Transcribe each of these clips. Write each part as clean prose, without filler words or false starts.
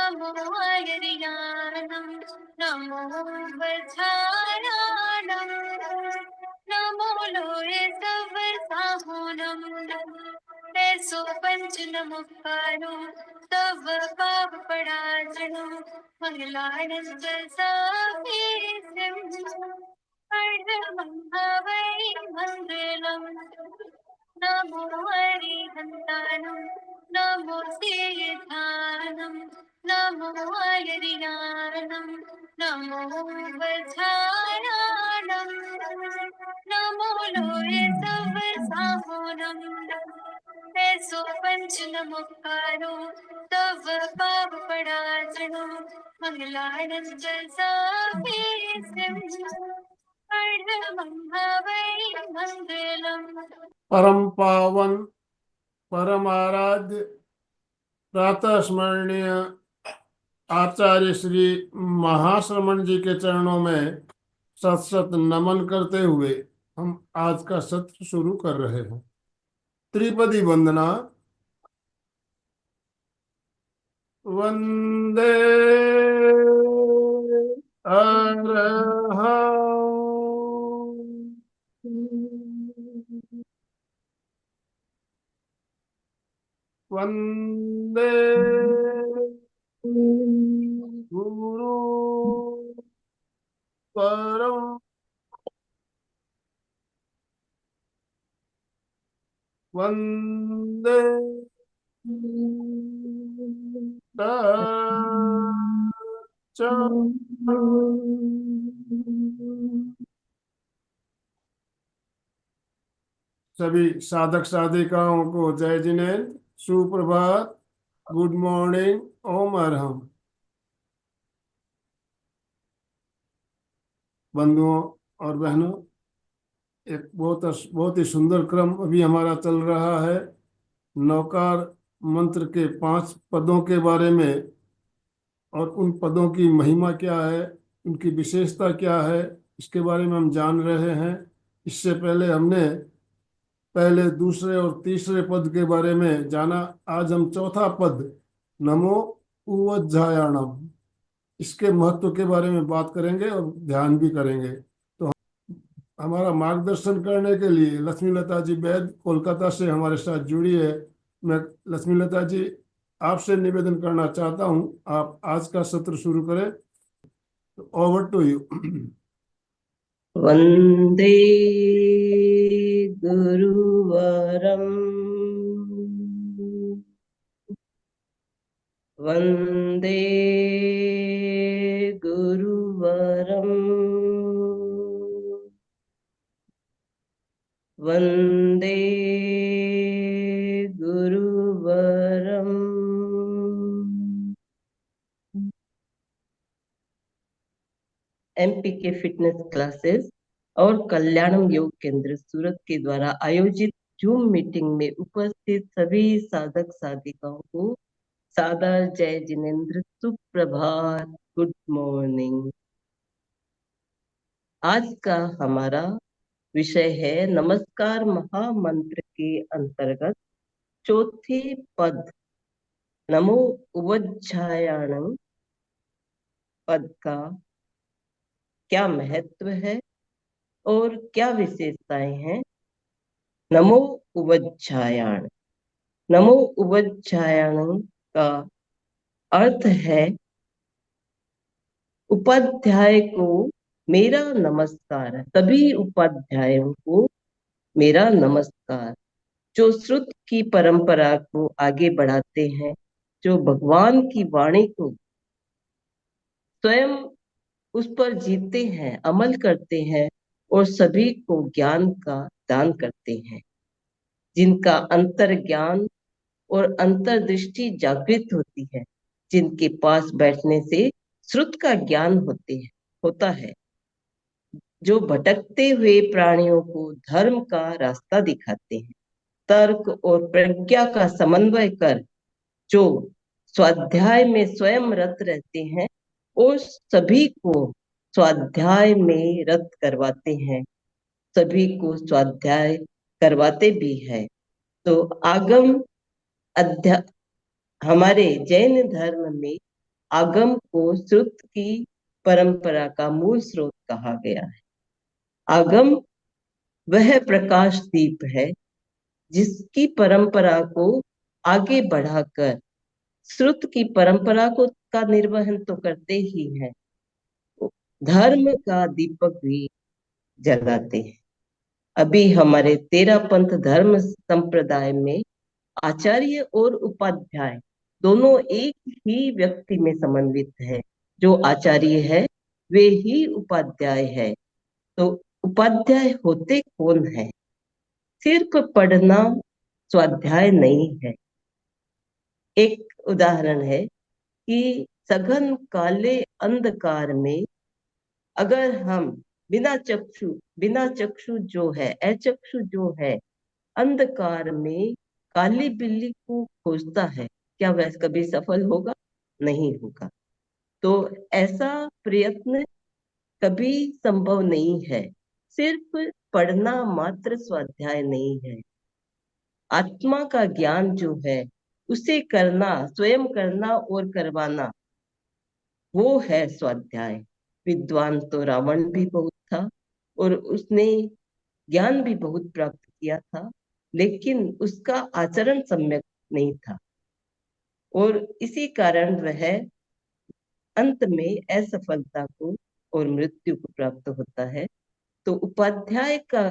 नमो आयर्याणं नमो वज्रायाणं नमो लोये तव साहुनं पैसो पंच नमुकारो तव पाप पड़ाचनो मंगलानंद साफीसं अर्धमंहावै मंगलम् नमो हरिहन्तानं नमो सीतानं नमो हरियाणं नमो वज्रायाणं नमो लोये तव साहुनं पैसो पंच नमुकारो तव पाप पड़ाचनो मंगलानंद साफीसं अर्धमंहावै मंगलम्। परम पावन परम आराध्य प्रातः स्मरणीय आचार्य श्री महाश्रमण जी के चरणों में सत सत नमन करते हुए हम आज का सत्र शुरू कर रहे हैं। त्रिपदी वंदना। वंदे अरहं वंदे गुरु परम वंदे सभी साधक साधिकाओं को जय जिनेन्द्र, सुप्रभात, गुड मॉर्निंग, ओम अरहम। बंधुओं और बहनों, एक बहुत ही सुंदर क्रम अभी हमारा चल रहा है। नौकार मंत्र के 5 पदों के बारे में और उन पदों की महिमा क्या है, उनकी विशेषता क्या है, इसके बारे में हम जान रहे हैं। इससे पहले हमने पहले, दूसरे और तीसरे पद के बारे में जाना। आज हम चौथा पद नमो उवज्जायाणम, इसके महत्व के बारे में बात करेंगे और ध्यान भी करेंगे। तो हमारा मार्गदर्शन करने के लिए लक्ष्मी लता जी वैद कोलकाता से हमारे साथ जुड़ी है। मैं लक्ष्मी लता जी आपसे निवेदन करना चाहता हूं, आप आज का सत्र शुरू करें। Over to you. वंदे गुरुवरम वंदे गुरुवरम वंदे गुरुवरम। एमपी के फिटनेस क्लासेस और कल्याणम योग केंद्र सूरत के द्वारा आयोजित जूम मीटिंग में उपस्थित सभी साधक साधिकाओं को सादर जय जिनेन्द्र, सुप्रभात, गुड मॉर्निंग। आज का हमारा विषय है नमस्कार महामंत्र के अंतर्गत चौथे पद नमो उवज्जायाणं पद का क्या महत्व है और क्या विशेषताएं हैं। नमो उवज्जायाण, नमो उवज्जायाण का अर्थ है उपाध्याय को मेरा नमस्कार। सभी उपाध्यायों को मेरा नमस्कार, जो श्रुत की परंपरा को आगे बढ़ाते हैं, जो भगवान की वाणी को स्वयं उस पर जीते हैं, अमल करते हैं और सभी को ज्ञान का दान करते हैं, जिनका अंतर ज्ञान और अंतर्दृष्टि जागृत होती है, जिनके पास बैठने से श्रुत का ज्ञान होता है, जो भटकते हुए प्राणियों को धर्म का रास्ता दिखाते हैं, तर्क और प्रज्ञा का समन्वय कर जो स्वाध्याय में स्वयं रत रहते हैं और सभी को स्वाध्याय में रत करवाते हैं, सभी को स्वाध्याय करवाते भी है। तो आगम हमारे जैन धर्म में आगम को श्रुत की परंपरा का मूल स्रोत कहा गया है। आगम वह प्रकाश दीप है जिसकी परंपरा को आगे बढ़ाकर श्रुत की परंपरा को का निर्वहन तो करते ही है, धर्म का दीपक भी जलाते हैं। अभी हमारे 13 पंथ धर्म संप्रदाय में आचार्य और उपाध्याय दोनों एक ही व्यक्ति में समन्वित है। जो आचार्य है वे ही उपाध्याय है। तो उपाध्याय होते कौन है? सिर्फ पढ़ना स्वाध्याय नहीं है। एक उदाहरण है कि सघन काले अंधकार में अगर हम बिना चक्षु जो है, अचक्षु जो है, अंधकार में काली बिल्ली को खोजता है, क्या वह कभी सफल होगा? नहीं होगा। तो ऐसा प्रयत्न कभी संभव नहीं है। सिर्फ पढ़ना मात्र स्वाध्याय नहीं है। आत्मा का ज्ञान जो है उसे करना, स्वयं करना और करवाना, वो है स्वाध्याय। विद्वान तो रावण भी बहुत था और उसने ज्ञान भी बहुत प्राप्त किया था, लेकिन उसका आचरण सम्यक नहीं था और इसी कारण वह अंत में असफलता को और मृत्यु को प्राप्त होता है। तो उपाध्याय का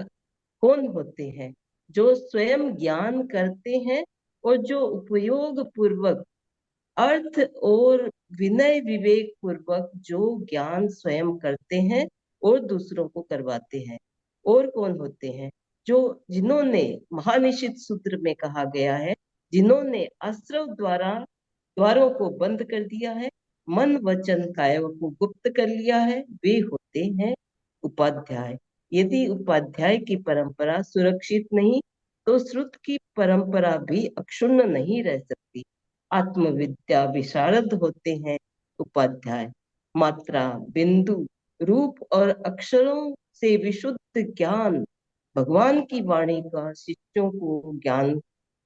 कौन होते हैं? जो स्वयं ज्ञान करते हैं और जो उपयोग पूर्वक अर्थ और विनय विवेक पूर्वक जो ज्ञान स्वयं करते हैं और दूसरों को करवाते हैं। और कौन होते हैं? जो जिन्होंने, महानिषित सूत्र में कहा गया है, जिन्होंने आश्रव द्वारों को बंद कर दिया है, मन वचन काया को गुप्त कर लिया है, वे होते हैं उपाध्याय। यदि उपाध्याय की परंपरा सुरक्षित नहीं तो श्रुत की परंपरा भी अक्षुण्ण नहीं रह सकती। आत्मविद्या विशारद होते हैं उपाध्याय। मात्रा, बिंदु, रूप और अक्षरों से विशुद्ध ज्ञान, भगवान की वाणी का शिष्यों को ज्ञान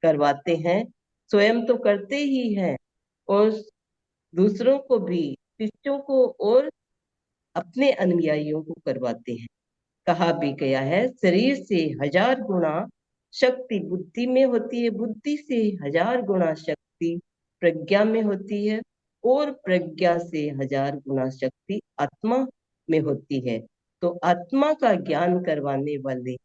करवाते हैं। स्वयं तो करते ही हैं और दूसरों को भी, शिष्यों को और अपने अनुयायियों को करवाते हैं। कहा भी गया है, शरीर से 1000 गुना शक्ति बुद्धि में होती है, बुद्धि से 1000 गुना शक्ति प्रज्ञा में होती है और प्रज्ञा से 1000 गुना शक्ति आत्मा में होती है। तो आत्मा का ज्ञान करवाने वाले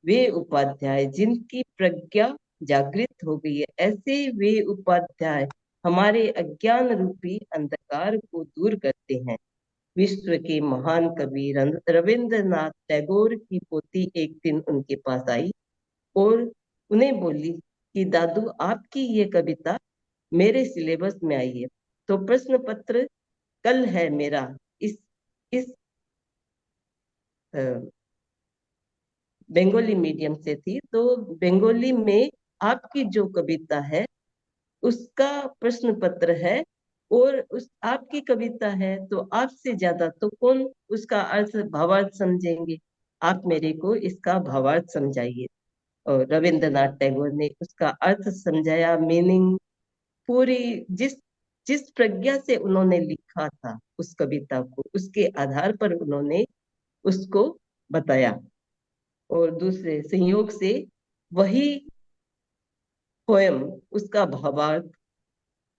वे उपाध्याय जिनकी प्रज्ञा जागृत हो गई है, ऐसे वे उपाध्याय हमारे अज्ञान रूपी अंधकार को दूर करते हैं। विश्व के महान कवि रविंद्रनाथ टैगोर की पोती एक दिन उनके पास आई और उन्हें बोली कि दादू, आपकी ये कविता मेरे सिलेबस में आई है। तो प्रश्न पत्र कल है मेरा, इस बंगाली मीडियम से थी, तो बंगाली में आपकी जो कविता है उसका प्रश्न पत्र है और उस आपकी कविता है, तो आपसे ज्यादा तो कौन उसका अर्थ भावार्थ समझेंगे? आप मेरे को इसका भावार्थ समझाइए। और रविंद्रनाथ टैगोर ने उसका अर्थ समझाया, मीनिंग पूरी, जिस जिस प्रज्ञा से उन्होंने लिखा था उस कविता को, उसके आधार पर उन्होंने उसको बताया और दूसरे संयोग से वही पोयम, उसका भावार्थ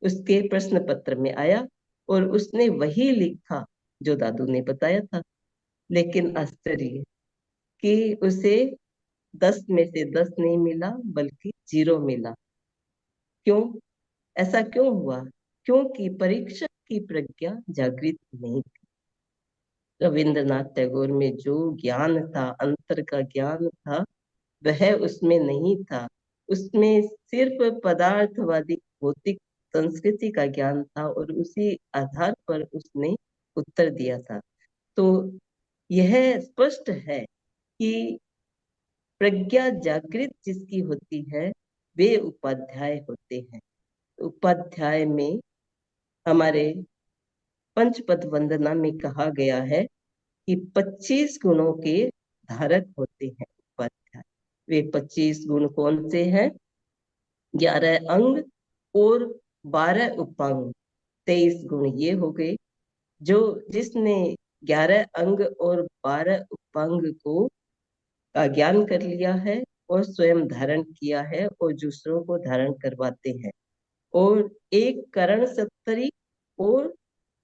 उसके प्रश्न पत्र में आया और उसने वही लिखा जो दादू ने बताया था। लेकिन आश्चर्य कि उसे 10 में से 10 नहीं मिला बल्कि 0 मिला। क्यों? ऐसा क्यों हुआ? क्योंकि परीक्षक की प्रज्ञा जागृत नहीं थी। रविंद्रनाथ टैगोर में जो ज्ञान था, अंतर का ज्ञान था, वह उसमें नहीं था। उसमें सिर्फ पदार्थवादी भौतिक संस्कृति का ज्ञान था और उसी आधार पर उसने उत्तर दिया था। तो यह स्पष्ट है कि प्रज्ञा जागृत जिसकी होती है वे उपाध्याय होते हैं। उपाध्याय में हमारे पंचपद वंदना में कहा गया है कि 25 गुणों के धारक होते हैं उपाध्याय। वे 25 गुण कौन से हैं? 11 अंग और 12 उपांग, 23 गुण ये हो गए। जो जिसने 11 अंग और 12 उपांग को का ज्ञान कर लिया है और स्वयं धारण किया है और दूसरों को धारण करवाते हैं, और एक करण सत्तरी और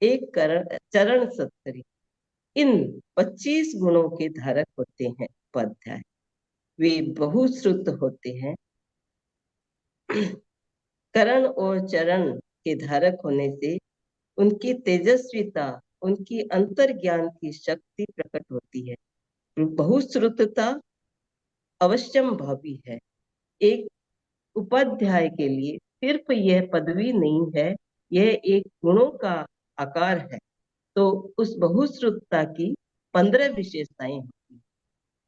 एक करण चरण सत्तरी, इन 25 गुणों के धारक होते हैं उपाध्याय। वे बहुश्रुत होते हैं। करण और चरण के धारक होने से उनकी तेजस्विता, उनकी अंतर ज्ञान की शक्ति प्रकट होती है। बहुश्रुतता अवश्यम भावी है। एक उपाध्याय के लिए सिर्फ यह पदवी नहीं है, यह एक गुणों का आकार है। तो उस बहुश्रुतता की 15 विशेषताएं होती हैं।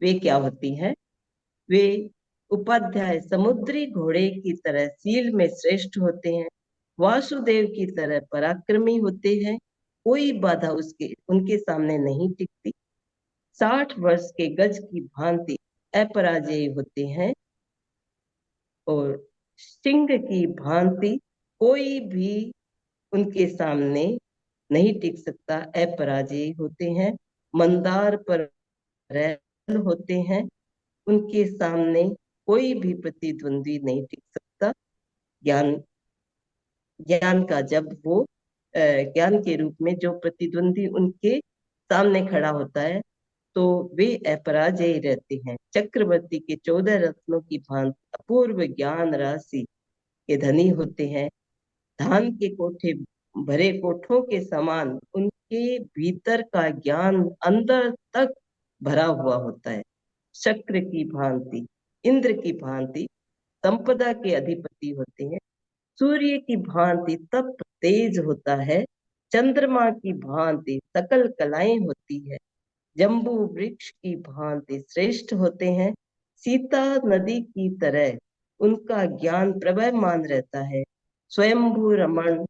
वे क्या होती हैं? वे उपाध्याय समुद्री घोड़े की तरह सील में श्रेष्ठ होते हैं, वासुदेव की तरह पराक्रमी होते हैं, कोई बाधा उसके उनके सामने नहीं टिकती, 60 वर्ष के गज की भांति अपराजेय होते हैं, और सिंह की भांति कोई भी उनके सामने नहीं टिक सकता, अपराजेय होते हैं। मंदार पर होते हैं, उनके सामने कोई भी प्रतिद्वंदी नहीं टिक सकता। ज्ञान ज्ञान का जब वो ज्ञान के रूप में जो प्रतिद्वंदी उनके सामने खड़ा होता है तो वे अपराजय रहते हैं। चक्रवर्ती के 14 रत्नों की भांति अपूर्व ज्ञान राशि के धनी होते हैं। धान के कोठे भरे कोठों के समान उनके भीतर का ज्ञान अंदर तक भरा हुआ होता है। शक्र की भांति, इंद्र की भांति संपदा के अधिपति होते हैं। सूर्य की भांति तप तेज होता है। चंद्रमा की भांति सकल कलाएं होती है। जम्बू वृक्ष की भांति श्रेष्ठ होते हैं। सीता नदी की तरह उनका ज्ञान प्रवहमान रहता है। स्वयंभू रमण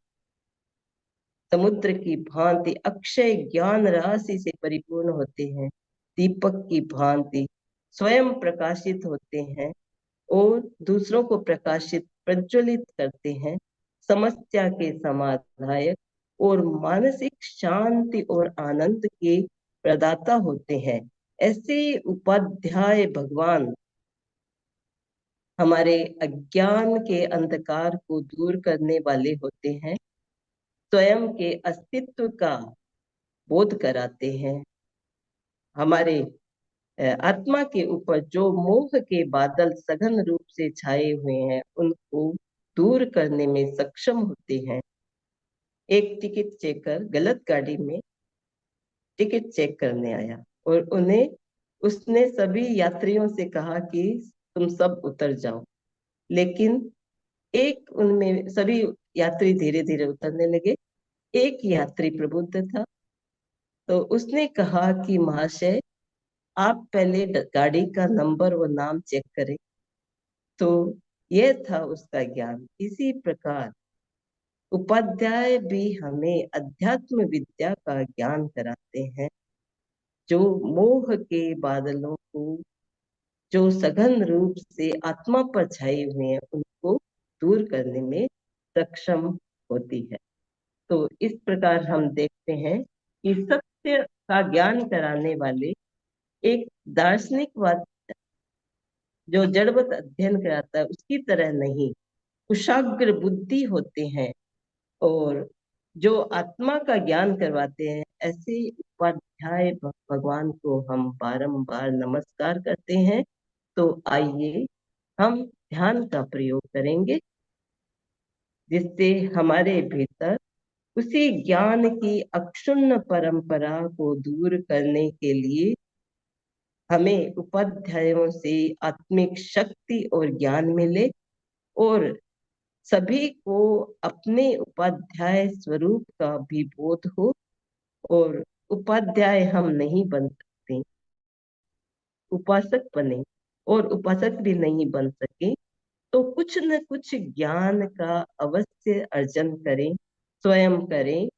समुद्र की भांति अक्षय ज्ञान राशि से परिपूर्ण होते हैं। दीपक की भांति स्वयं प्रकाशित होते हैं और दूसरों को प्रकाशित प्रज्वलित करते हैं। समस्या के समाधायक और मानसिक शांति और आनंद के प्रदाता होते हैं। ऐसे उपाध्याय भगवान हमारे अज्ञान के अंधकार को दूर करने वाले होते हैं, स्वयं के अस्तित्व का बोध कराते हैं। हमारे आत्मा के ऊपर जो मोह के बादल सघन रूप से छाए हुए हैं उनको दूर करने में सक्षम होते हैं। एक टिकट चेकर गलत गाड़ी में टिकट चेक करने आया और उसने सभी यात्रियों से कहा कि तुम सब उतर जाओ, लेकिन एक उनमें सभी यात्री धीरे धीरे उतरने लगे। एक यात्री प्रबुद्ध था, तो उसने कहा कि महाशय आप पहले गाड़ी का नंबर व नाम चेक करें। तो यह था उसका ज्ञान। इसी प्रकार उपाध्याय भी हमें अध्यात्म विद्या का ज्ञान कराते हैं, जो मोह के बादलों को, जो सघन रूप से आत्मा पर छाए हुए हैं, उनको दूर करने में सक्षम होती है। तो इस प्रकार हम देखते हैं कि सत्य का ज्ञान कराने वाले एक दार्शनिकवाद जो जड़वत अध्ययन कराता है उसकी तरह नहीं, कुशाग्र बुद्धि होते हैं और जो आत्मा का ज्ञान करवाते हैं। ऐसे उपाध्याय भगवान को हम बारंबार नमस्कार करते हैं। तो आइए हम ध्यान का प्रयोग करेंगे, जिससे हमारे भीतर उसी ज्ञान की अक्षुण्ण परंपरा को दूर करने के लिए हमें उपाध्यायों से आत्मिक शक्ति और ज्ञान मिले और सभी को अपने उपाध्याय स्वरूप का भी बोध हो। और उपाध्याय हम नहीं बन सकते, उपासक बने, और उपासक भी नहीं बन सके तो कुछ न कुछ ज्ञान का अवश्य अर्जन करें, स्वयं करें,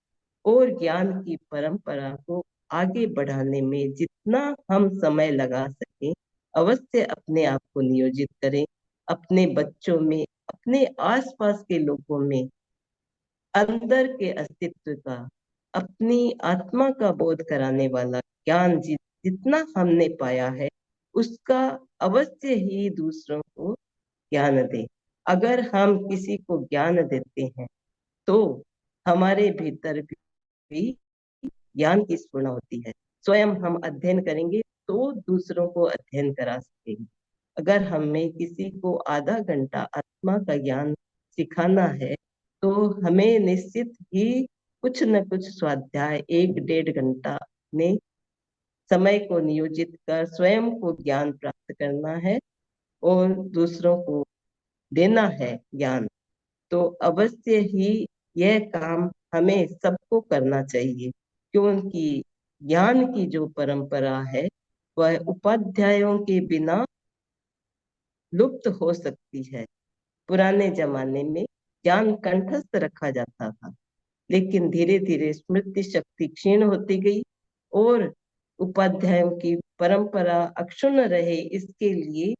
और ज्ञान की परंपरा को आगे बढ़ाने में जितना हम समय लगा सकें अवश्य अपने आप को नियोजित करें। अपने बच्चों में, अपने आसपास के लोगों में अंदर के अस्तित्व का, अपनी आत्मा का बोध कराने वाला ज्ञान जितना हमने पाया है, उसका अवश्य ही दूसरों को ज्ञान दे। अगर हम किसी को ज्ञान देते हैं तो हमारे भीतर भी ज्ञान की स्फुरना होती है। स्वयं हम अध्ययन करेंगे तो दूसरों को अध्ययन करा सकेंगे। अगर हमें किसी को आधा घंटा आत्मा का ज्ञान सिखाना है तो हमें निश्चित ही कुछ न कुछ स्वाध्याय 1-1.5 घंटा ने समय को नियोजित कर स्वयं को ज्ञान प्राप्त करना है और दूसरों को देना है ज्ञान। तो अवश्य ही यह काम हमें सबको करना चाहिए, क्योंकि ज्ञान की जो परंपरा है वह उपाध्यायों के बिना लुप्त हो सकती है। पुराने जमाने में ज्ञान कंठस्थ रखा जाता था, लेकिन धीरे धीरे स्मृति शक्ति क्षीण होती गई और उपाध्यायों की परंपरा अक्षुण्ण रहे, इसके लिए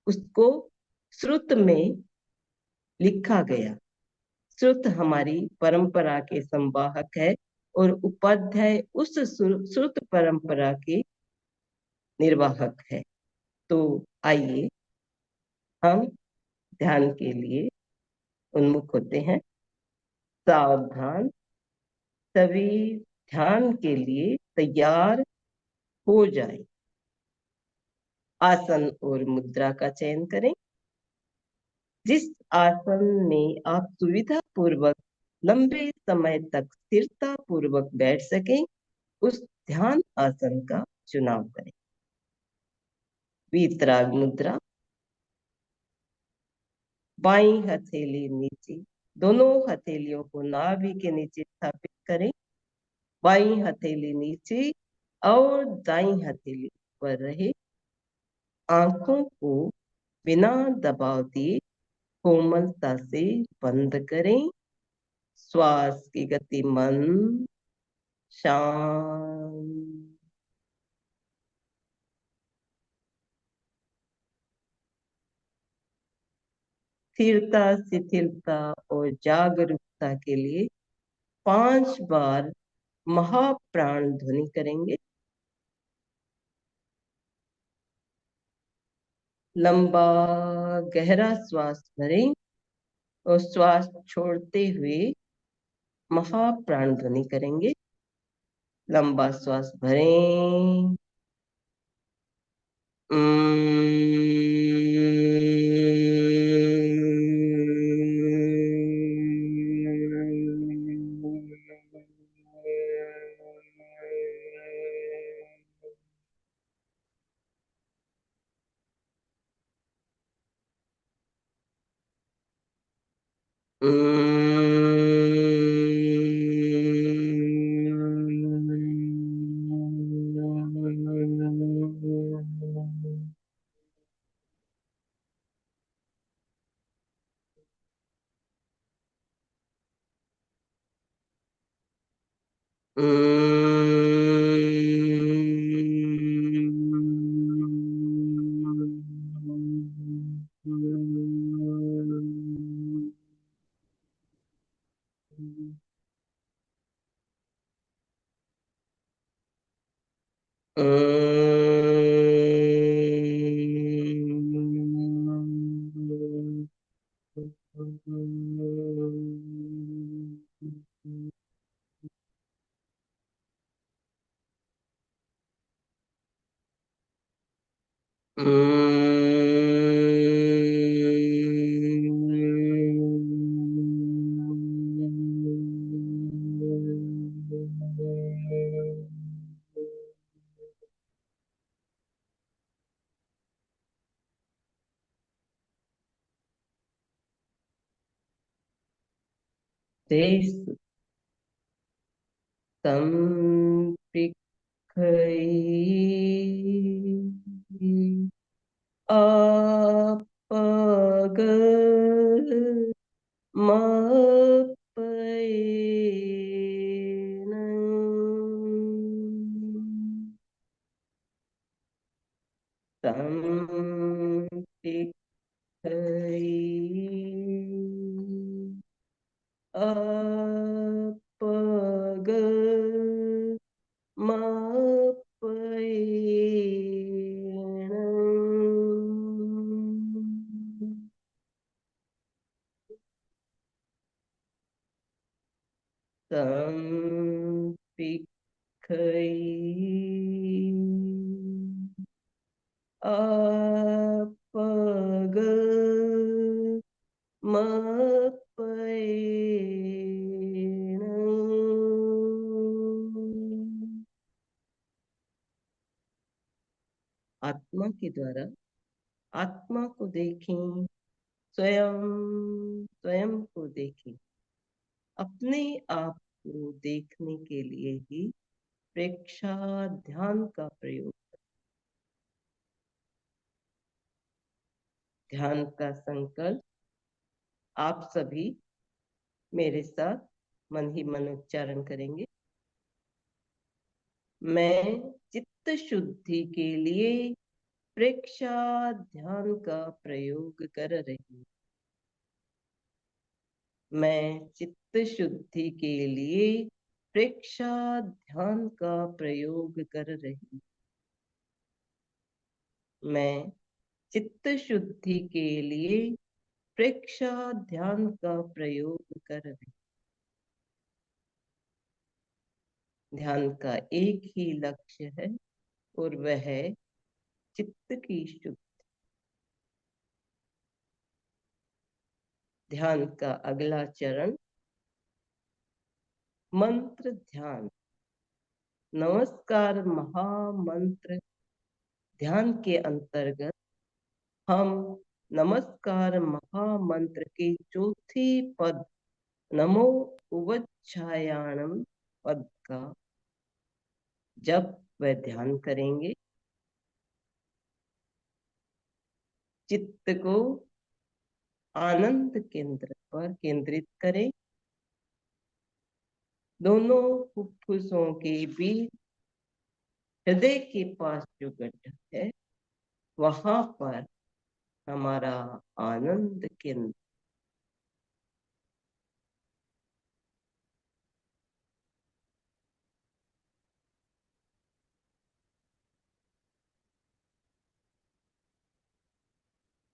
उसको श्रुत में लिखा गया। श्रुत हमारी परंपरा के संवाहक है और उपाध्याय उस श्रुत परंपरा के निर्वाहक है। तो आइए हम ध्यान के लिए उन्मुख होते हैं। सावधान, सभी ध्यान के लिए तैयार हो जाए। आसन और मुद्रा का चयन करें। जिस आसन में आप सुविधा पूर्वक लंबे समय तक स्थिरता पूर्वक बैठ सकें, उस ध्यान आसन का चुनाव करें। वीतराग मुद्रा। बाईं हथेली नीचे, दोनों हथेलियों को नाभि के नीचे स्थापित करें। बाईं हथेली नीचे और दाईं हथेली ऊपर रहे। आंखों को बिना दबाव दिए कोमलता से बंद करें। श्वास की गति मंद, शांत। स्थिरता, शिथिलता और जागरूकता के लिए 5 बार महाप्राण ध्वनि करेंगे। लंबा गहरा श्वास भरें और श्वास छोड़ते हुए महाप्राण ध्वनि करेंगे। लंबा श्वास भरें। देश संपिखई आपग मपयन संपिखई पिखई आपग मपैण। आत्मा के द्वारा आत्मा को देखें, स्वयं स्वयं को देखें। अपने आप को देखने के लिए ही प्रेक्षा ध्यान का प्रयोग। ध्यान का संकल्प आप सभी मेरे साथ मन ही मन उच्चारण करेंगे। मैं चित्त शुद्धि के लिए प्रेक्षा ध्यान का प्रयोग कर रही हूँ। मैं चित्त शुद्धि के लिए प्रेक्षा ध्यान का प्रयोग कर रही हूँ। मैं चित्त शुद्धि के लिए प्रेक्षा ध्यान का प्रयोग कर रही हूँ। ध्यान का एक ही लक्ष्य है और वह है चित्त की शुद्धि। ध्यान का अगला चरण मंत्र ध्यान। नमस्कार महामंत्र ध्यान के अंतर्गत हम नमस्कार महामंत्र के चौथे पद नमो उवच्छायाणम पद का जप व ध्यान करेंगे। चित्त को आनंद केंद्र पर केंद्रित करें। दोनों फुफ्फुसों के बीच हृदय के पास जो गड्ढा है वहां पर हमारा आनंद केंद्र।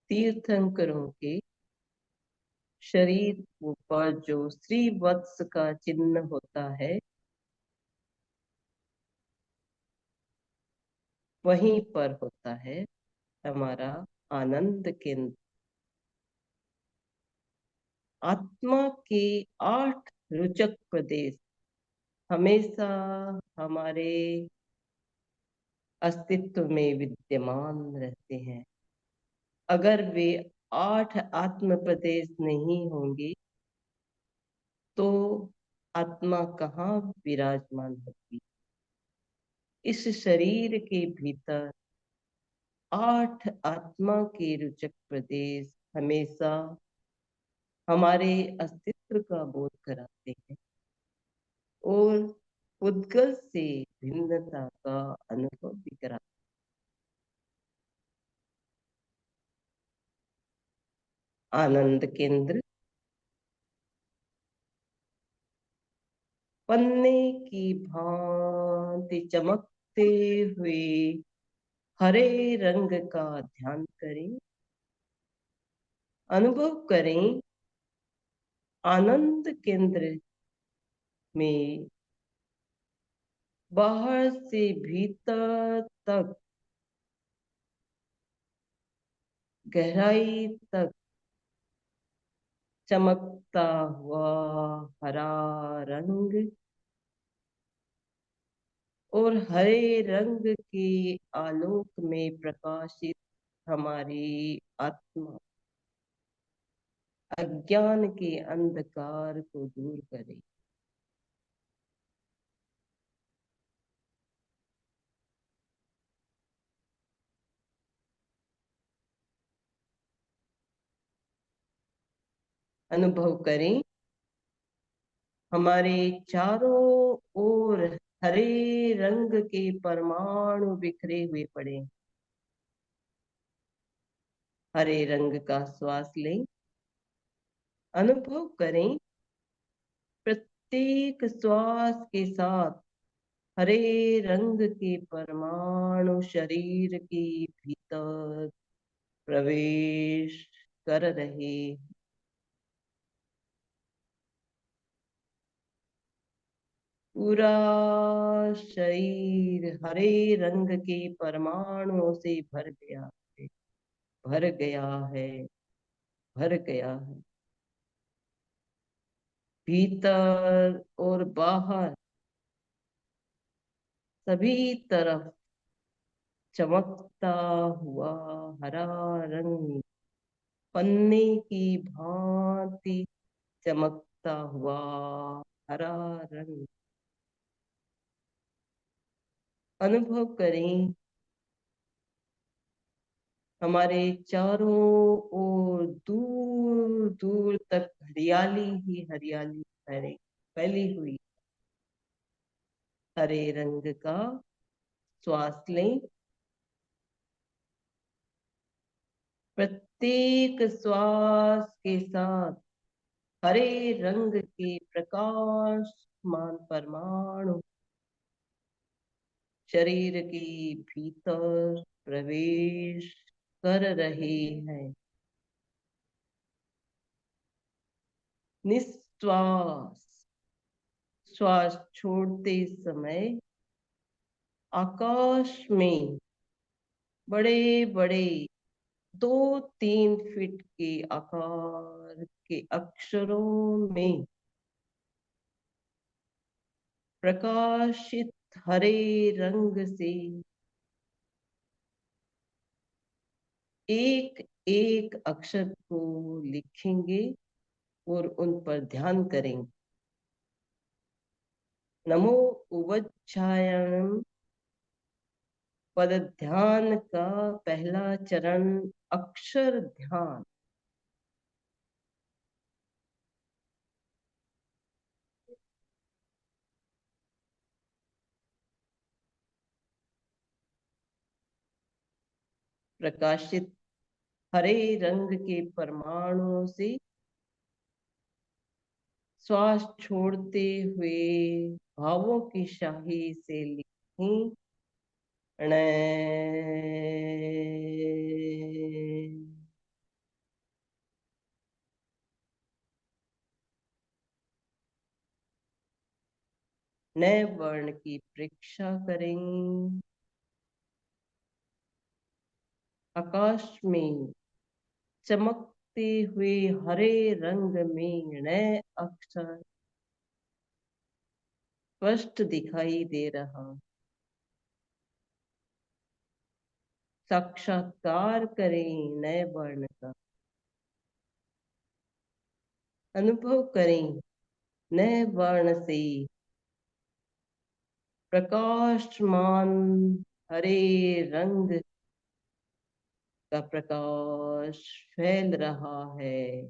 तीर्थंकरों के शरीर पर जो श्री वत्स का चिन्ह होता है वहीं पर होता है हमारा आनंद केंद्र। आत्मा के 8 रुचक प्रदेश हमेशा हमारे अस्तित्व में विद्यमान रहते हैं। अगर वे 8 आत्म प्रदेश नहीं होंगे तो आत्मा कहाँ विराजमान होती। इस शरीर के भीतर 8 आत्मा के रुचक प्रदेश हमेशा हमारे अस्तित्व का बोध कराते हैं और उद्गल से भिन्नता का अनुभव भी कराते हैं। आनंद केंद्र पन्ने की भांति चमकते हुए हरे रंग का ध्यान करें। अनुभव करें आनंद केंद्र में बाहर से भीतर तक गहराई तक चमकता हुआ हरा रंग और हरे रंग के आलोक में प्रकाशित हमारी आत्मा अज्ञान के अंधकार को दूर करे। अनुभव करें हमारे चारों ओर हरे रंग के परमाणु बिखरे हुए पड़े। हरे रंग का श्वास लें। अनुभव करें प्रत्येक श्वास के साथ हरे रंग के परमाणु शरीर के भीतर प्रवेश कर रहे। पूरा शरीर हरे रंग के परमाणुओं से भर गया है, भर गया है, भर गया है। भीतर और बाहर सभी तरफ चमकता हुआ हरा रंग, पन्ने की भांति चमकता हुआ हरा रंग। अनुभव करें हमारे चारों ओर दूर दूर तक हरियाली ही हरियाली फैली हुई। हरे रंग का श्वास लें। प्रत्येक श्वास के साथ हरे रंग के प्रकाशमान परमाणु शरीर के भीतर प्रवेश कर रहे हैं। निश्वास श्वास छोड़ते समय आकाश में बड़े बड़े 2-3 फीट के आकार के अक्षरों में प्रकाशित हरे रंग से एक एक अक्षर को लिखेंगे और उन पर ध्यान करेंगे। नमो उवच्छायनम पद ध्यान का पहला चरण अक्षर ध्यान। प्रकाशित हरे रंग के परमाणुओं से श्वास छोड़ते हुए भावों की शाही से लिखें। ण नए वर्ण की परीक्षा करें। आकाश में चमकते हुए हरे रंग में नए अक्षर स्पष्ट दिखाई दे रहा। साक्षात्कार करें नए वर्ण का। अनुभव करें नए वर्ण से प्रकाशमान हरे रंग का प्रकाश फैल रहा है।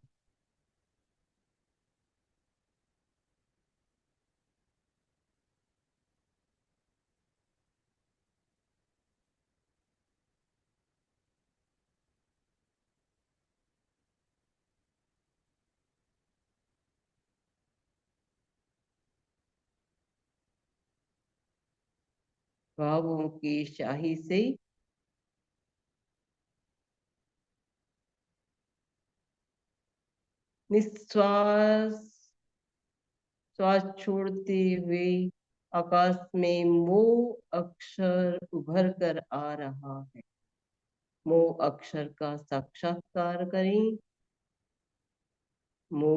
भावों की शाही से निश्वास श्वास छोड़ते हुए आकाश में मो अक्षर उभर कर आ रहा है। मो अक्षर का साक्षात्कार करें। मो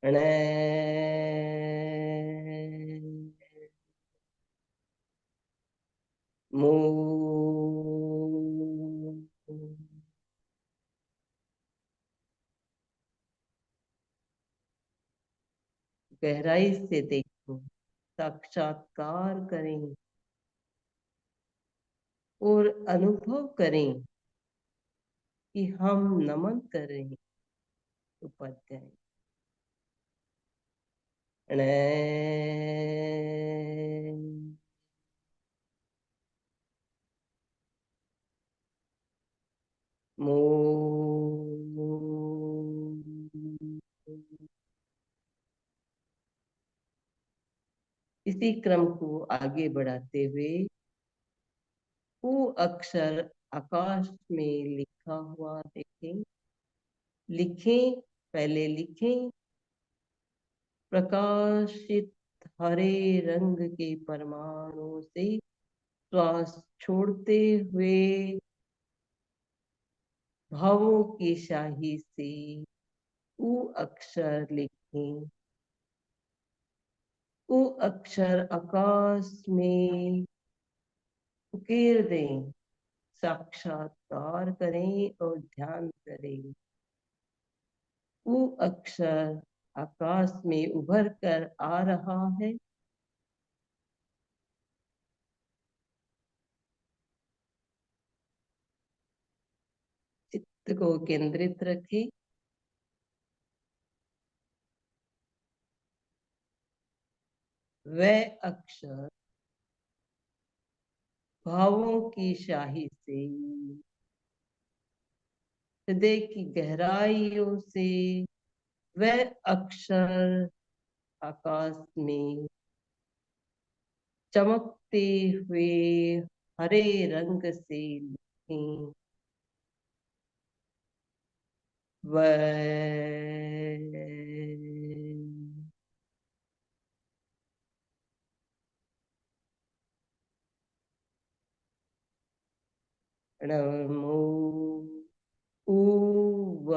ण मो गहराई से देखो, साक्षात्कार करें और अनुभव करें कि हम नमन कर रहे हैं उपाध्याय। ण मो इसी क्रम को आगे बढ़ाते हुए उ अक्षर आकाश में लिखा हुआ देखें। लिखें, पहले लिखें। प्रकाशित हरे रंग के परमाणु से श्वास छोड़ते हुए भावों की शाही से ऊ अक्षर लिखें। ऊ अक्षर आकाश में उकेर दें, साक्षात्कार करें और ध्यान करें। ऊ अक्षर आकाश में उभर कर आ रहा है। चित्त को केंद्रित रखें। वह अक्षर भावों की शाही से हृदय की गहराइयों से वह अक्षर आकाश में चमकते हुए हरे रंग से लिखें। वह नमो ऊव।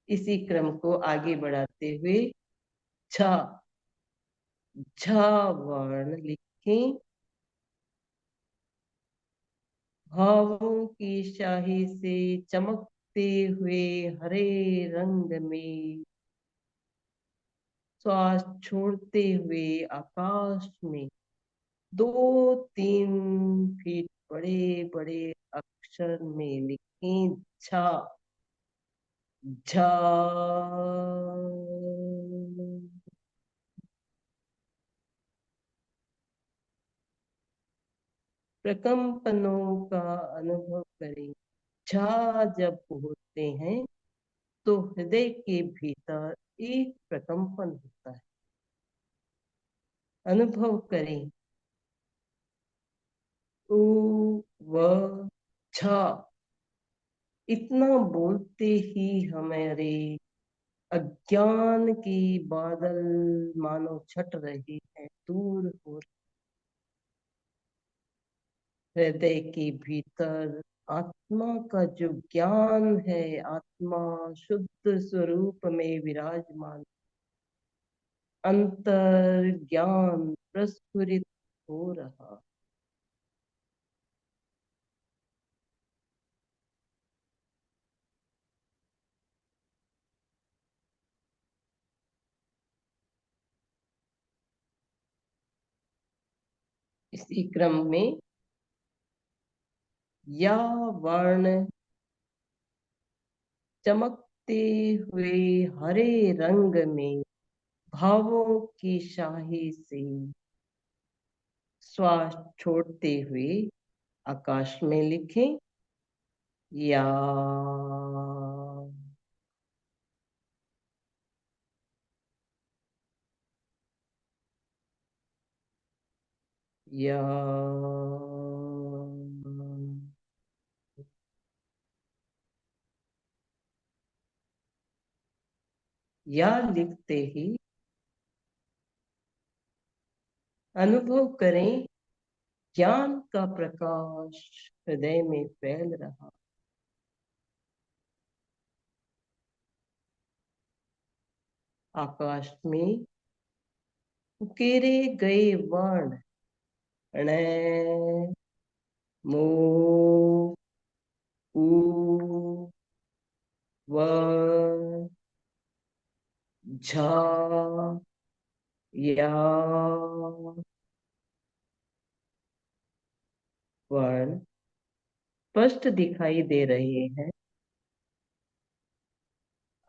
इसी क्रम को आगे बढ़ाते हुए झ झ वर्ण लिखें। भावों की शाही से चमकते हुए हरे रंग में श्वास छोड़ते हुए आकाश में 2-3 फीट बड़े बड़े अक्षर में लिखें झा। झा। प्रकंपनों का अनुभव करें। झा जब होते हैं तो हृदय के भीतर एक प्रकंपन होता है। अनुभव करें। ऊ व झ। इतना बोलते ही हमारे अज्ञान की बादल मानो छट रहे हैं, दूर हो। हृदय के भीतर आत्मा का जो ज्ञान है, आत्मा शुद्ध स्वरूप में विराजमान अंतर ज्ञान प्रस्फुरित हो रहा। इसी क्रम में या वर्ण चमकते हुए हरे रंग में भावों की शाही से श्वास छोड़ते हुए आकाश में लिखें या। या। या लिखते ही अनुभव करें ज्ञान का प्रकाश हृदय में फैल रहा। आकाश में उकेरे गए वर्ण ण मो ऊ व झ या वर्ण स्पष्ट दिखाई दे रहे हैं।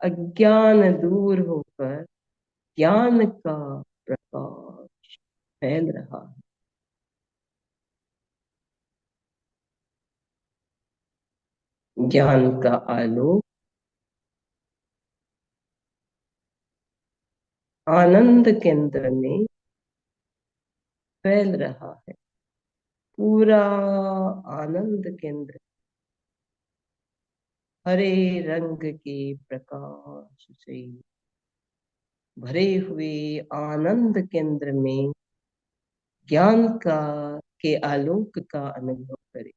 अज्ञान दूर होकर ज्ञान का प्रकाश फैल रहा है। ज्ञान का आलोक आनंद केंद्र में फैल रहा है। पूरा आनंद केंद्र हरे रंग के प्रकाश से भरे हुए आनंद केंद्र में ज्ञान का के आलोक का अनुभव करें।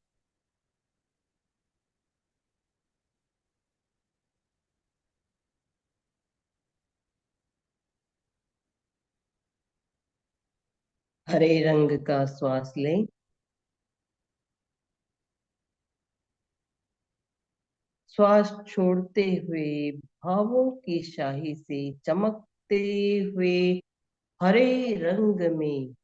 हरे रंग का श्वास लें। श्वास छोड़ते हुए भावों की शाही से चमकते हुए हरे रंग में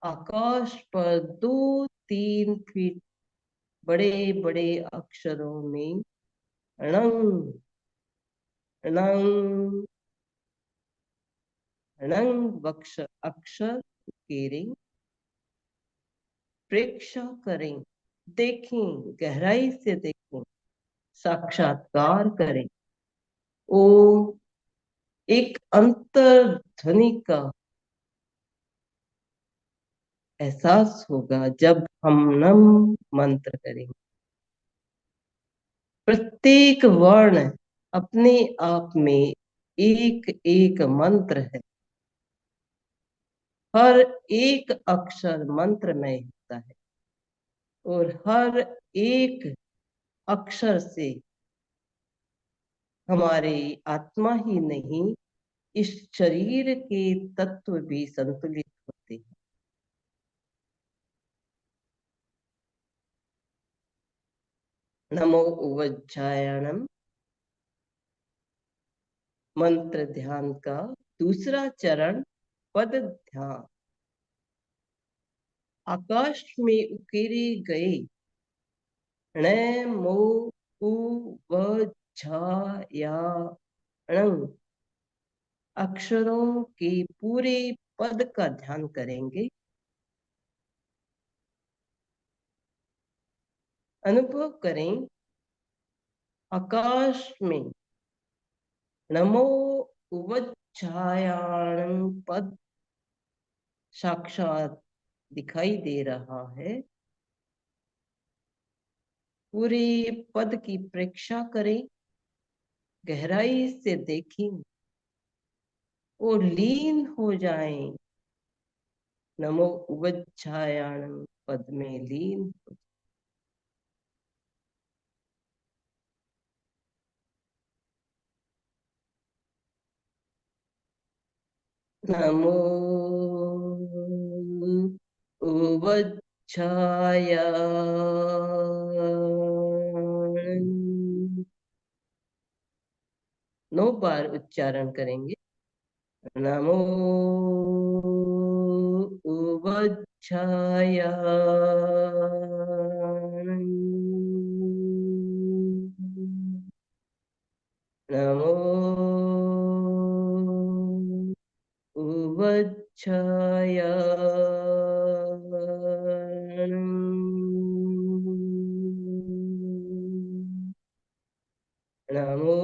आकाश पर 2-3 फीट बड़े बड़े अक्षरों में णंग णंग णंग अक्षर उकेरें। प्रेक्षा करें, देखें, गहराई से देखें, साक्षात्कार करें। ओम एक अंतर ध्वनि का एहसास होगा जब हम नम मंत्र करेंगे। प्रत्येक वर्ण अपने आप में एक एक मंत्र है। हर एक अक्षर मंत्रमय होता है और हर एक अक्षर से हमारी आत्मा ही नहीं, इस शरीर के तत्व भी संतुलित होते हैं। नमो उवज्जायनम मंत्र ध्यान का दूसरा चरण पद ध्यान। आकाश में उकेरे गए ण मो उ व झ या णं अक्षरों के पूरे पद का ध्यान करेंगे। अनुभव करें आकाश में नमो उवज्झायाणं पद साक्षात दिखाई दे रहा है। पूरे पद की प्रेक्षा करें, गहराई से देखें और लीन हो जाएं। नमो उवज्झायाणं पद में लीन हो। नमो उवज्झायाणं 9 बार उच्चारण करेंगे। नमो उवज्झायाणं नमो उवज्झायाणं नमो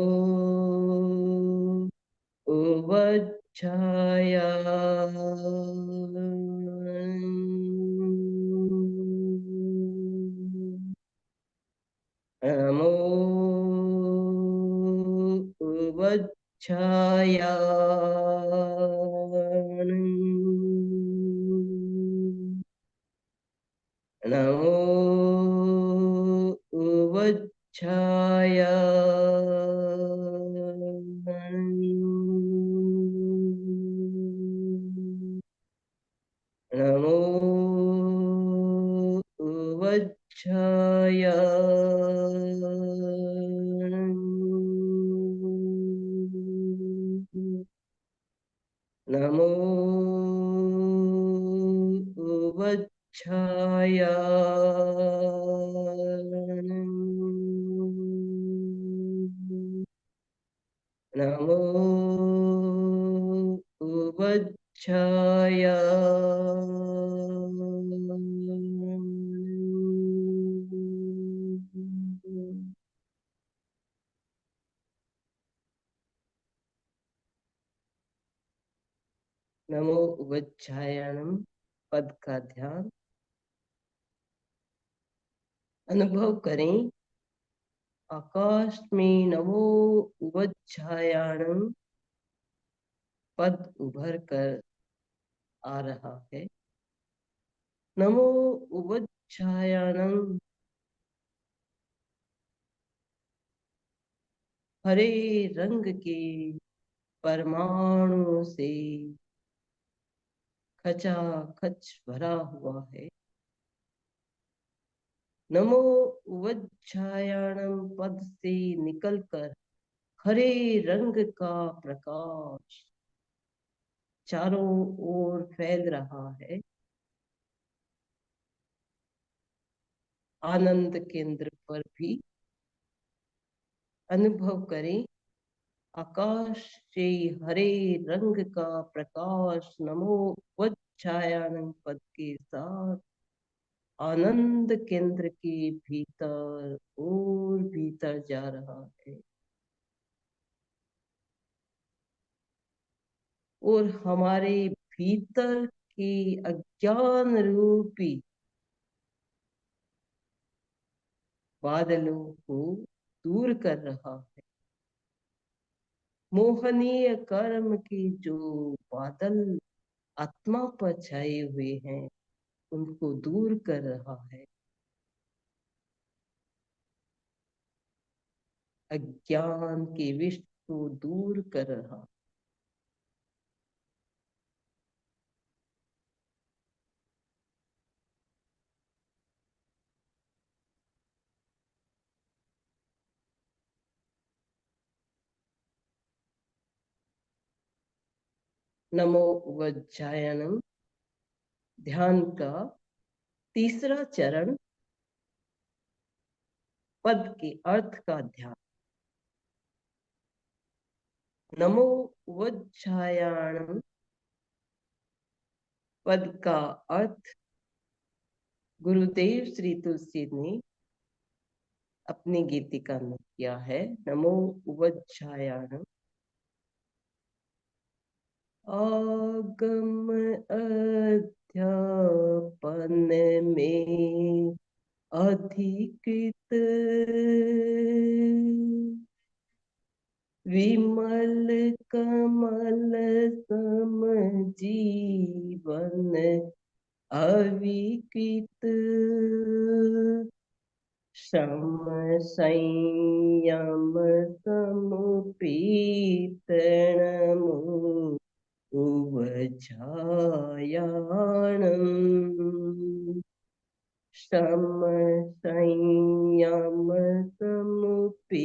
उवज्झायाणं नमो उवज्झायाणं नमो उवज्झायाणं नमो उवज्झायाणं नमो उवज्झायाणं नमो उवज्झायाणं नमो उवज्झायणम पद का ध्यान अनुभव करें। आकाश में नमो उवज्झायणम पद उभर कर आ रहा है। नमो उवज्झायणम हरे रंग के परमाणु से खचाखच भरा हुआ है। नमो उवज्झायणम पद से निकलकर हरे रंग का प्रकाश चारों ओर फैल रहा है। आनंद केंद्र पर भी अनुभव करें। आकाश से हरे रंग का प्रकाश नमो वज्जायानम पद के साथ आनंद केंद्र के भीतर और भीतर जा रहा है और हमारे भीतर के अज्ञान रूपी बादलों को दूर कर रहा है। मोहनीय कर्म के जो बादल आत्मा पर छाए हुए हैं उनको दूर कर रहा है। अज्ञान के विष को दूर कर रहा। नमो वज्जायनम ध्यान का तीसरा चरण पद के अर्थ का ध्यान। नमो वज्जायनम पद का अर्थ गुरुदेव श्री तुलसी ने अपनी गीतिका में किया है। नमो वज्जायनम आगम अध्यापन में अधिकृत विमल कमल सम जीवन अविकृत सम संयम समुपीतण उवझायाणम् सम संयम समुपीतणमो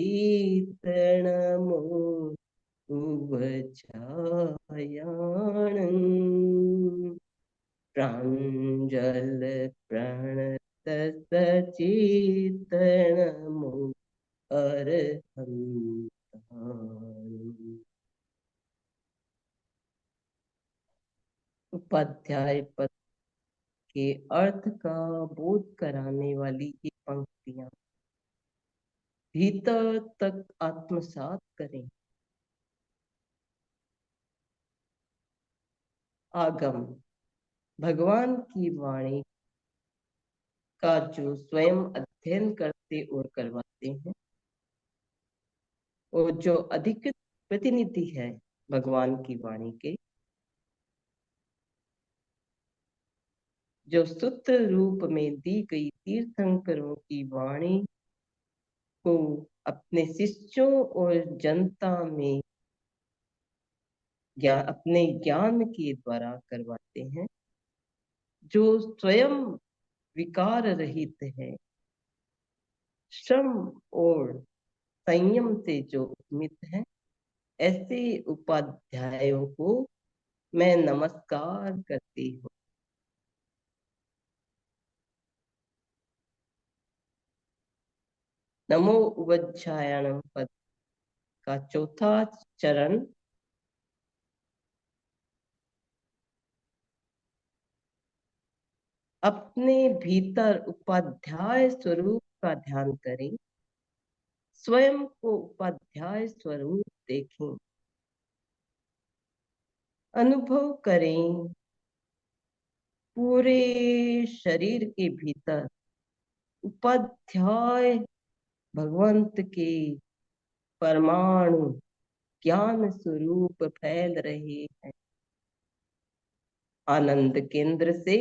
उवझायाणम् प्राञ्जल प्रणत सचेतनमो अरहन्ताम्। उपाध्याय पद के अर्थ का बोध कराने वाली ये पंक्तियां भीतर तक आत्मसात करें। आगम भगवान की वाणी का जो स्वयं अध्ययन करते और करवाते हैं और जो अधिकृत प्रतिनिधि है भगवान की वाणी के, जो सूत्र रूप में दी गई तीर्थंकरों की वाणी को अपने शिष्यों और जनता में अपने ज्ञान के द्वारा करवाते हैं, जो स्वयं विकार रहित है, श्रम और संयम से जो उपमित है, ऐसे उपाध्यायों को मैं नमस्कार करती हूँ। नमो उवज्जायणम पद का चौथा चरण अपने भीतर उपाध्याय स्वरूप का ध्यान करें। स्वयं को उपाध्याय स्वरूप देखें। अनुभव करें पूरे शरीर के भीतर उपाध्याय भगवंत के परमाणु ज्ञान स्वरूप फैल रहे हैं। आनंद केंद्र से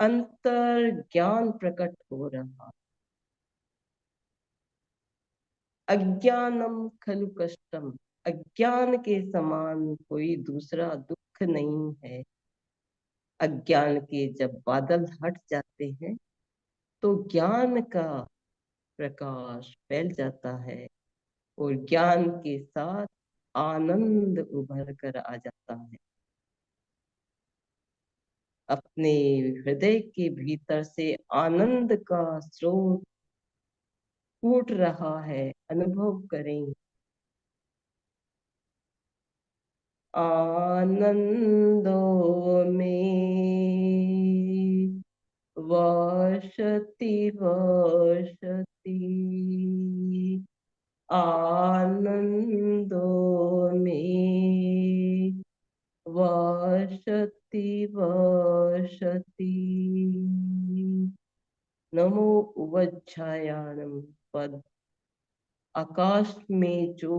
अंतर ज्ञान प्रकट हो रहा। अज्ञानम खलु कष्टम, अज्ञान के समान कोई दूसरा दुख नहीं है। अज्ञान के जब बादल हट जाते हैं तो ज्ञान का प्रकाश फैल जाता है और ज्ञान के साथ आनंद उभर कर आ जाता है। अपने हृदय के भीतर से आनंद का स्रोत फूट रहा है, अनुभव करें। आनंदों में वसति वसति, आनंदों में वसति वसति। नमो उवज्झायाणम पद। आकाश में जो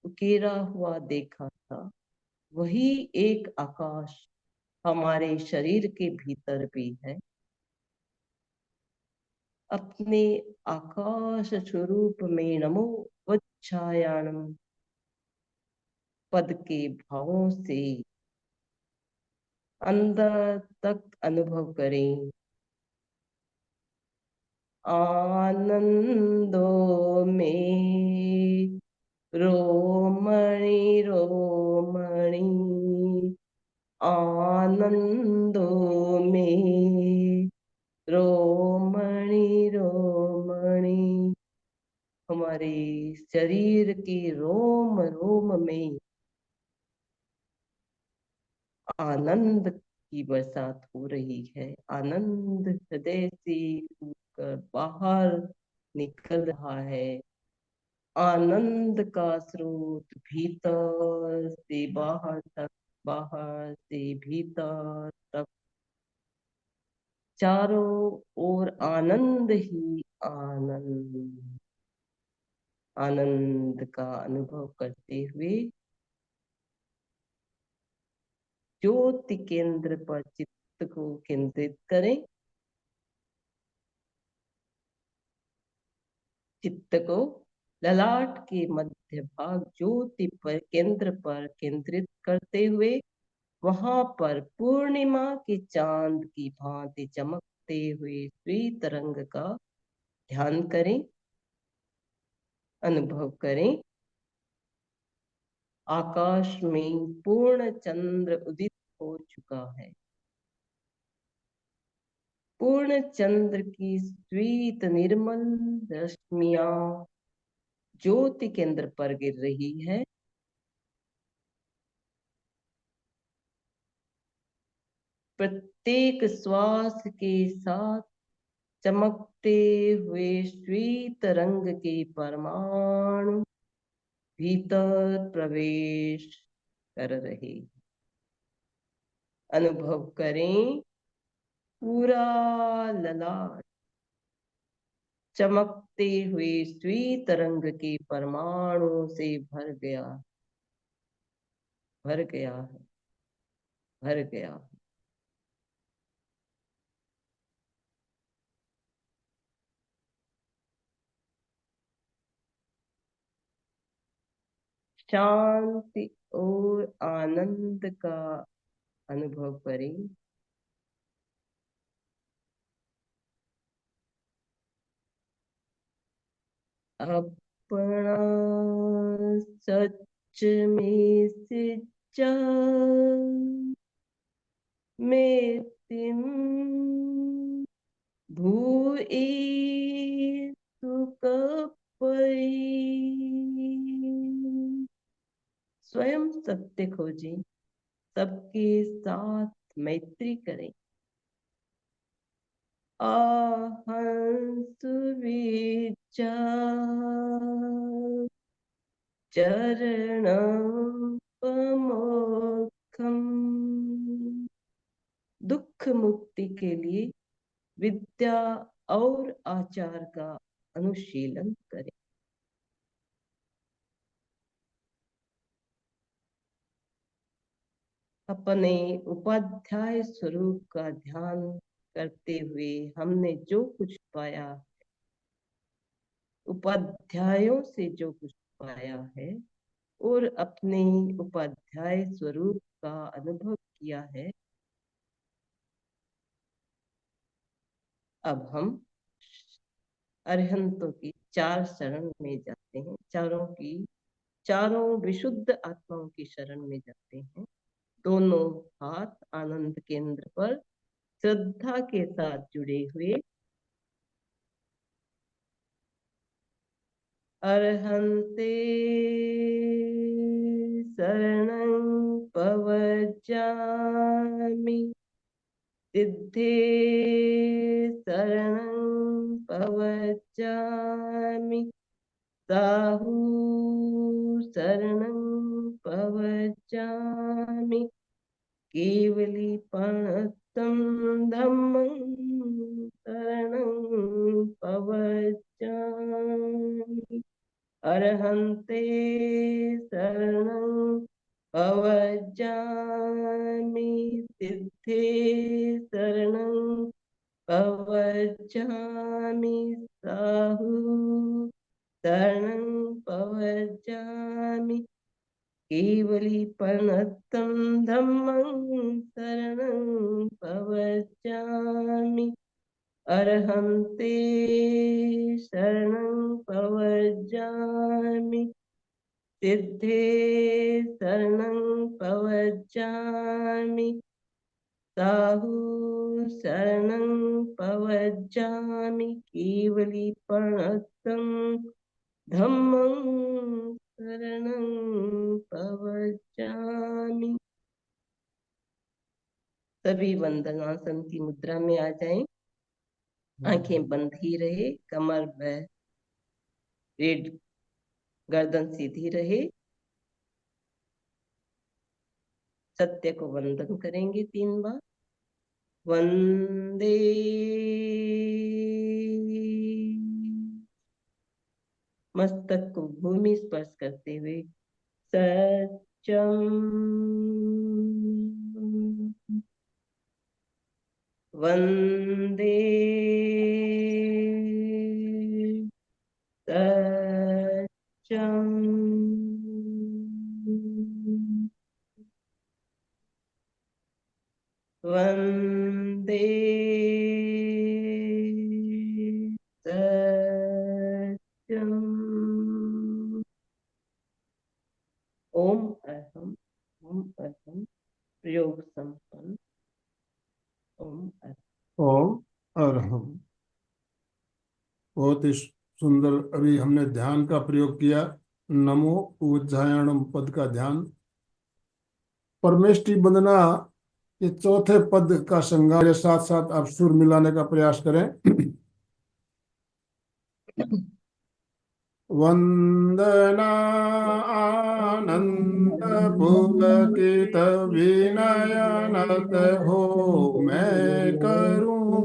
उकेरा हुआ देखा था, वही एक आकाश हमारे शरीर के भीतर भी है। अपने आकाश स्वरूप में नमो वज्झायाणम पद के भावों से अंदर तक अनुभव करें। आनंदों में रोमणि रोमणि, आनंदों में रोमणि रोमणि। हमारे शरीर के रोम रोम में आनंद की बरसात हो रही है। आनंद हृदय से फूटकर बाहर निकल रहा है। आनंद का स्रोत भीतर से बाहर तक, बाहर से भीतर तक, चारों ओर आनंद ही आनंद। आनंद का अनुभव करते हुए ज्योति केंद्र पर चित्त को केंद्रित करें। चित्त को ललाट के मध्य भाग ज्योति पर केंद्र पर केंद्रित करते हुए वहां पर पूर्णिमा के चांद की भांति चमकते हुए श्वेत रंग का ध्यान करें, अनुभव करें। आकाश में पूर्ण चंद्र उदित हो चुका है। पूर्ण चंद्र की श्वेत निर्मल रश्मियां ज्योति केंद्र पर गिर रही है। प्रत्येक श्वास के साथ चमकते हुए श्वेत रंग के परमाणु भीतर प्रवेश कर रहे। अनुभव करें पूरा ललाट चमकते हुए श्वेत रंग के परमाणु से भर गया, भर गया है, भर गया है। शांति और आनंद का अनुभव करें। अपना सच में सिचा में तिम भूए सुकपई। स्वयं सत्य खोजें, सबके साथ मैत्री करें। आहं सुविचार चरणं पमोक्षम। दुख मुक्ति के लिए विद्या और आचार का अनुशीलन करें। अपने उपाध्याय स्वरूप का ध्यान करते हुए हमने जो कुछ पाया, उपाध्यायों से जो कुछ पाया है और अपने उपाध्याय स्वरूप का अनुभव किया है, अब हम अरहंतों की 4 शरण में जाते हैं, चारों विशुद्ध आत्माओं की शरण में जाते हैं। दोनों हाथ आनंद केंद्र पर श्रद्धा के साथ जुड़े हुए। अरहंते शरणं पवज्जामि, सिद्धे शरणं पवज्जामि, साहू शरणं पवज्जामि, केवली प्रणतं धम्मं शरणं पवज्जामि। अरहन्ते शरणं पवज्जामि, सिद्धे शरणं पवज्जामि, साहू शरणं पवज्जामि, केवली प्रणतं धम्मं शरणं पवज्जामि। अरहन्ते शरणं पवज्जामि, सिद्धे शरणं पवज्जामि, साहू शरणं पवज्जामि, केवली प्रणतं धम्मं शरणं पवज्जामि। सभी वंदनासन की मुद्रा में आ जाएं। आंखें बंद ही रहे, कमर व रीढ़ गर्दन सीधी रहे। सत्य को वंदन करेंगे 3 बार। वंदे मस्तक को भूमि स्पर्श करते हुए सत्यम। वंदे सत्यम। वंदे सत्यम। ओम अहम, ओम अहम। प्रयोग संपन्न। ओम अहम। ओम अरहम। बहुत ही सुंदर। अभी हमने ध्यान का प्रयोग किया, नमो उज्जायणम पद का ध्यान। परमेष्टि वंदना ये चौथे पद का श्रृंगार, साथ साथ आप सुर मिलाने का प्रयास करें। वंदना आनंद पुलकित विनयनत हो, मैं करूं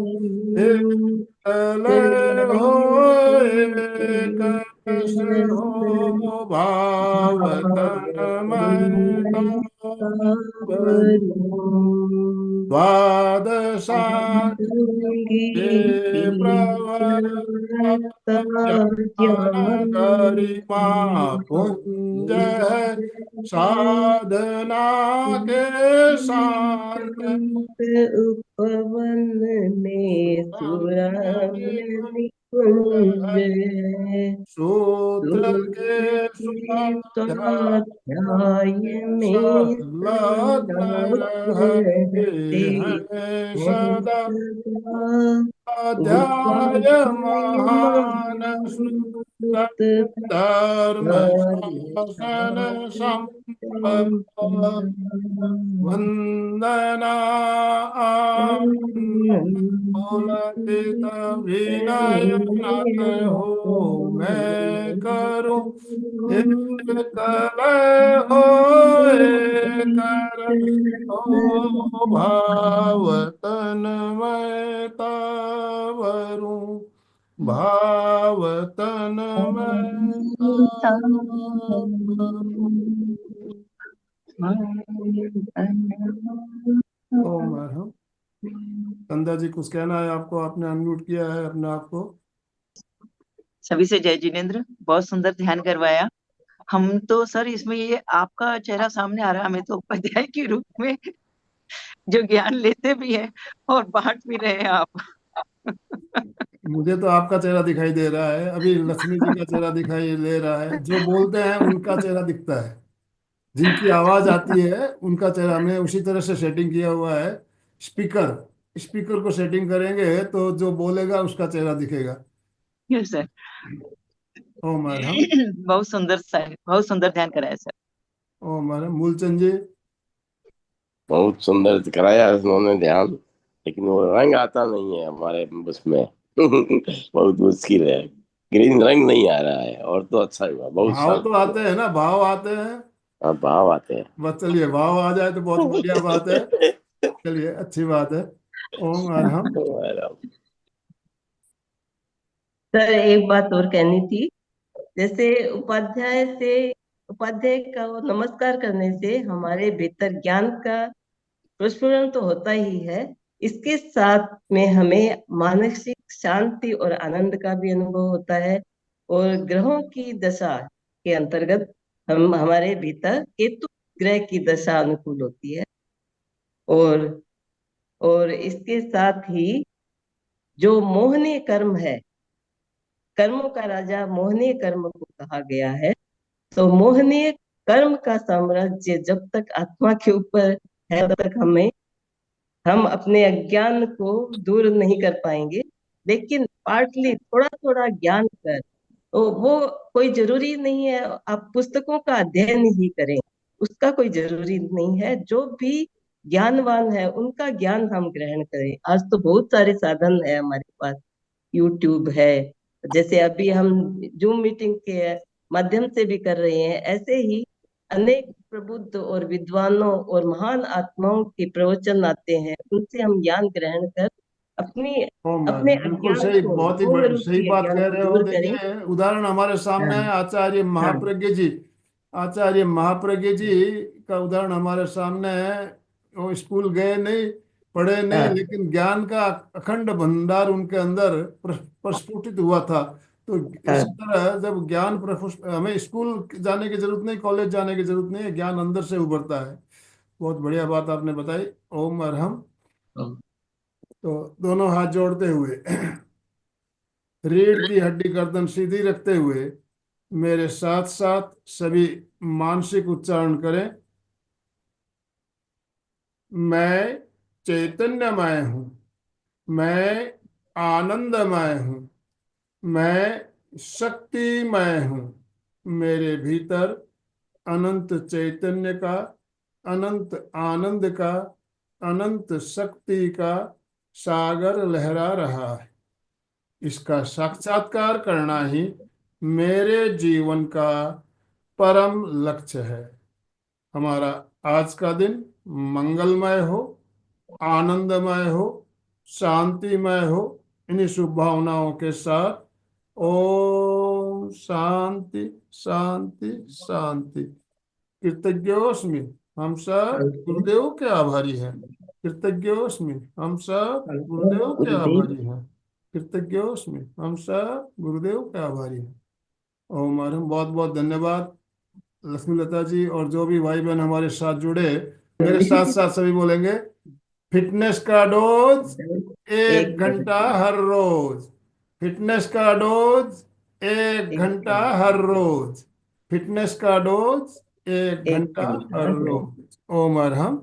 तलय हो एक रस हो, भाव तन्मय द्वादशा के प्रवर्तन गरिमा पुंज है, साधना के शांत उपवन में सुरम्य निकुंज है। सूत्र के स्वाध्याय स्वाध्याय में संलग्न संलग्न रहते रहते हैं हैं सदा। सदा। स्वाध्याय महानसु धर्म शासन संपद वंदना पुलकित विनय नत हो मैं करूं एक कलय हो कर हो भावतन मैं तावरूं भावतन मैं तावरूं। ओम अर्हम। कंदा जी कुछ कहना है आपको? आपने अनम्यूट किया है अपने आप को। सभी से जय जिनेन्द्र। बहुत सुंदर ध्यान करवाया। हम तो सर इसमें ये आपका चेहरा सामने आ रहा है, हमें तो उपाध्याय के रूप में जो ज्ञान लेते भी हैं और बांट भी रहे हैं आप। मुझे तो आपका चेहरा दिखाई दे रहा है, अभी लक्ष्मी जी का चेहरा दिखाई दे रहा है, जो बोलते हैं उनका चेहरा दिखता है, जिनकी आवाज आती है उनका चेहरा। हमने उसी तरह से सेटिंग किया हुआ है। स्पीकर स्पीकर को सेटिंग करेंगे तो जो बोलेगा उसका चेहरा दिखेगा। Yes sir. ओम अर्हम। बहुत सुंदर सर, बहुत सुंदर ध्यान कराया सर। ओम अर्हम। मूलचंद जी। बहुत सुंदर कराया उन्होंने ध्यान, लेकिन वो रंग आता नहीं है हमारे उसमें। बहुत मुश्किल है, ग्रीन रंग नहीं आ रहा है। और तो अच्छा हुआ, बहुत भाव तो शांत आते हैं ना, भाव आते हैं। अब भाव आते हैं। बस चलिए, भाव आ जाए तो बहुत बढ़िया बात है। चलिए, अच्छी बात है। ओम अर्हम। सर एक बात और कहनी थी। जैसे उपाध्याय का वो नमस्कार करने से हमारे भीतर ज्ञान का प्रस्फुरन तो होता ही है, इसके साथ में हमें मानसिक शांति और आनंद का भी अनुभव होता है। और ग्रहों की दशा के अंतर्गत हम हमारे भीतर केतु ग्रह की दशा अनुकूल होती है। और इसके साथ ही जो मोहनीय कर्म है, कर्मों का राजा मोहनीय कर्म को कहा गया है। तो मोहनीय कर्म का साम्राज्य जब तक आत्मा के ऊपर है तब तक हम अपने अज्ञान को दूर नहीं कर पाएंगे। लेकिन पार्टली थोड़ा थोड़ा ज्ञान कर, तो वो कोई जरूरी नहीं है आप पुस्तकों का अध्ययन ही करें, उसका कोई जरूरी नहीं है। जो भी ज्ञानवान है उनका ज्ञान हम ग्रहण करें। आज तो बहुत सारे साधन है हमारे पास, यूट्यूब है, जैसे अभी हम जूम मीटिंग के माध्यम से भी कर रहे हैं। ऐसे ही अनेक प्रबुद्ध और विद्वानों और महान आत्माओं के प्रवचन आते हैं, उनसे हम ज्ञान ग्रहण कर अपनी ओम अपने अर्हम। बिल्कुल अज्ञान सही, को, बहुत ही मोह सही रूपी बात अज्ञान कह को रहे हो। दूर करें। देखिए, उदाहरण हमारे सामने हाँ है आचार्य हाँ महाप्रज्ञ जी। आचार्य महाप्रज्ञ जी का उदाहरण हमारे सामने है। वो स्कूल गए नहीं, पढ़े नहीं, हाँ लेकिन ज्ञान का अखंड भंडार उनके अंदर प्रस्फुटित हुआ था। तो हाँ। इसी तरह जब ज्ञान प्रफुष्ट, हमें स्कूल जाने की जरूरत नहीं, कॉलेज जाने की जरूरत नहीं है, ज्ञान अंदर से उभरता है। बहुत बढ़िया बात आपने बताई। ओम अर्हम। तो दोनों हाथ जोड़ते हुए, रीढ़ की हड्डी गर्दन सीधी रखते हुए मेरे साथ साथ सभी मानसिक उच्चारण करें। मैं चैतन्यमय हूँ, मैं आनंदमय हूँ, मैं शक्तिमय हूँ। मेरे भीतर अनंत चैतन्य का, अनंत आनंद का, अनंत शक्ति का सागर लहरा रहा है। इसका साक्षात्कार करना ही मेरे जीवन का परम लक्ष्य है। हमारा आज का दिन मंगलमय हो, आनंदमय हो, शांतिमय हो। इन्हीं शुभ भावनाओं के साथ ओम शांति शांति शांति। कृतज्ञोस्मि, हम सब गुरुदेव के आभारी हैं। कृतज्ञोस्मि, हम सब गुरुदेव के गुरुदेव। आभारी हैं। कृतज्ञोस्मि, हम सब गुरुदेव के आभारी हैं। ओम हरिम। बहुत बहुत धन्यवाद लक्ष्मी लता जी, और जो भी भाई बहन हमारे साथ जुड़े। मेरे साथ साथ सभी बोलेंगे, फिटनेस का डोज एक एक घंटा हर रोज। फिटनेस का डोज एक घंटा हर रोज। फिटनेस का डोज एक एक घंटा हर घंटा। रोज। ओम अर्हम।